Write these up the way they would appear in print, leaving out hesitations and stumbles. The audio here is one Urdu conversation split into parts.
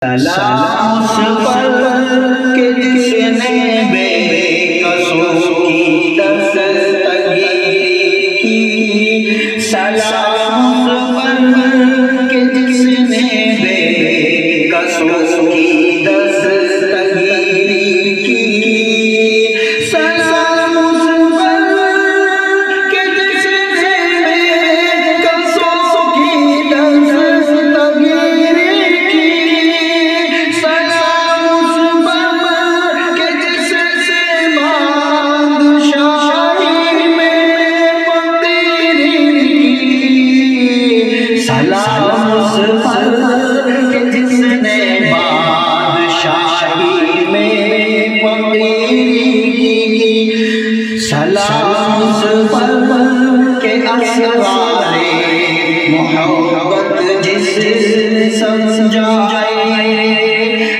سلام اس پر کہ جس نے بے قصور کی دستگیری کی، سلام اس پر کہ جس نے بے قصور کی دستگیری کی، سلام اس پر کہ جس نے بے قصور کی دستگیری کی، سلام اس پر کہ جس نے بادشاہی میں فقیری کی، سلام اس پر کہ جس نے بادشاہی میں فقیری کی، سلام اس پر کہ اسرار محبت جس نے سمجھائے،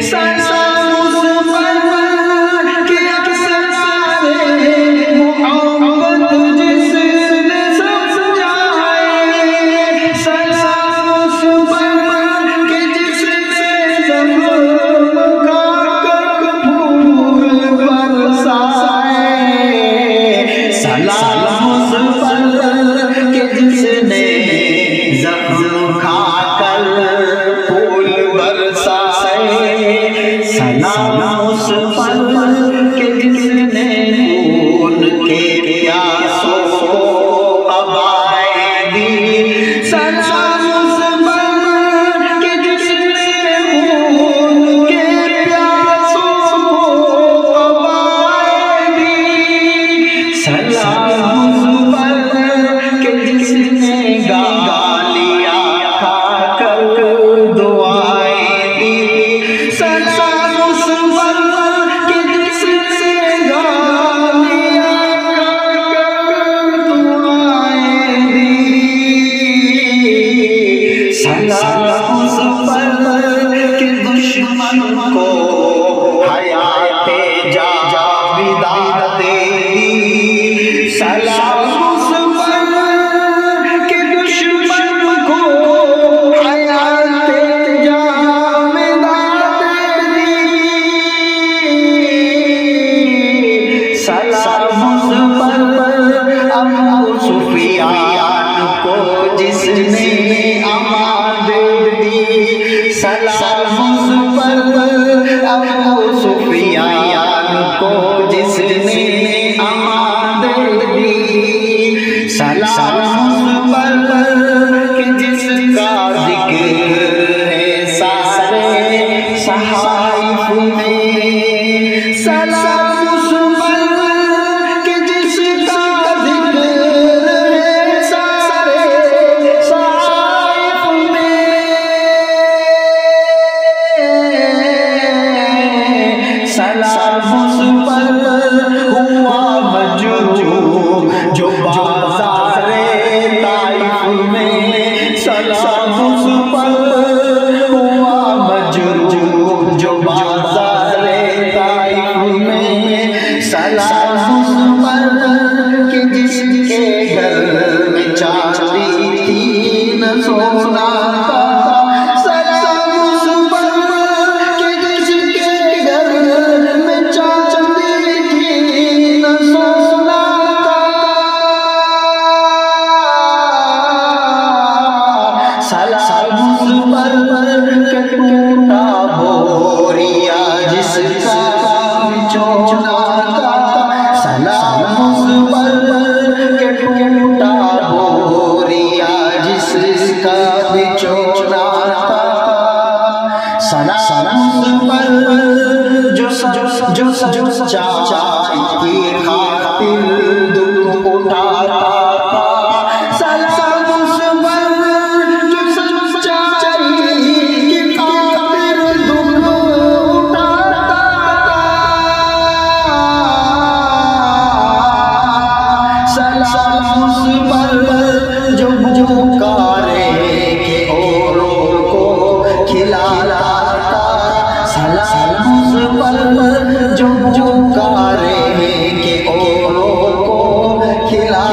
سلام اس پر کہ اسرار محبت جس نے سمجھائے، سلام اس پر کہ جس نے زمزم کا پھول برسائے، سلام اس پر کہ جس نے زمزم کھا کر پھول برسائے، سلام اس پر کہ جس نے خون کے پیاسوں کو قبائے دی، سلام اس پر کہ جس نے خون کے پیاسوں کو قبائے دی، سلام اس پر کہ جس نے گالیاں کھا کر دعائیں دی، سلام اس پر کہ جس نے گالیاں کھا کر دعائیں دی، سلام اس پر کہ دشمن کو حیات جاویدہ دے دی، سلام اس پر کہ دشمن کو حیات جاویدہ دے دی، سلام اس پر ابو سفیان کو جس نے امان دے دی، سلام اس پر ابو سفیان کو جس نے امان دے دی، سلام اس پر کہ جس کا ذکر ہے سارے صحائف میں، سلام اس پر کہ جس کا ذکر ہے سارے صحائف میں، سلام اس پر ہوا مجروح جو بازار طائف میں، سلام اس پر ہوا مجروح جو بازار طائف میں، سلام اس پر کہ جس کے گھر میں چاندی تھی نہ سونا تھا، سلام اس پر کہ جس کے گھر میں چاندی تھی نہ سونا تھا، سلام اس پر کہ ٹوٹا بوریا جس کا بچھونا تھا، سلام اس پر کہ ٹوٹا بوریا جس کا بچھونا تھا، سلام اس پر جو سچائی کی خاطر دکھ اٹھاتا تھا، سلام اس پر جو سچائی کی خاطر دکھ اٹھاتا تھا، سلام اس پر جو پکارے کہ اوروں کو کھلاتا تھا، سلام اس پر جو پکارے کہ اوروں کو کھلاتا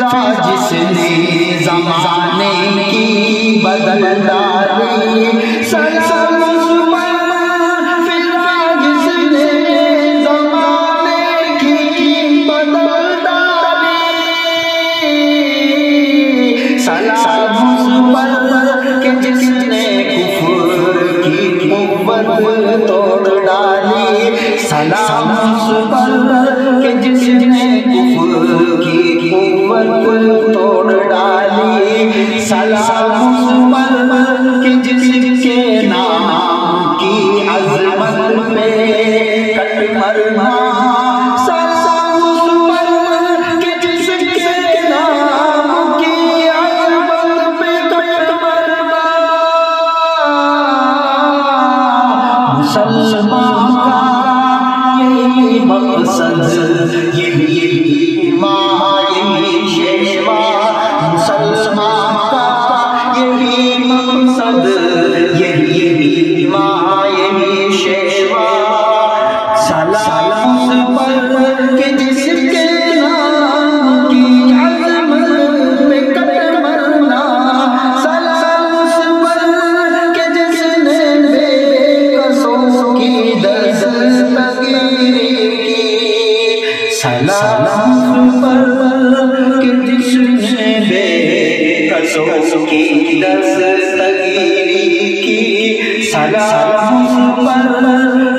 جس نے زمانے کی بدل ڈالی سلام اس پر فضا جس نے زمانے کی بدل ڈالی سلام اس پر کہ جس نے کفر کی قوت توڑ ڈالی سلام اس پر کہ جس نے کفر کی قوت توڑ ڈالی سلام اس پر کہ جس کے نام کی عظمت پہ کٹ مرنا سلام اس پر کہ جس کے نام کی عظمت پہ کٹ مرنا مسلمان کا یہی مقصد یہی مسلمان کا یہی مقصد یہی شیوا سلام اس پر کہ جس کے نام کی عظمت پہ کٹ مرنا سلام اس پر کہ جس نے بے کسوں کی دستگیری کی سلام اس پر کہ جس نے بے کسوں کی دستگیری کی سلام اس پر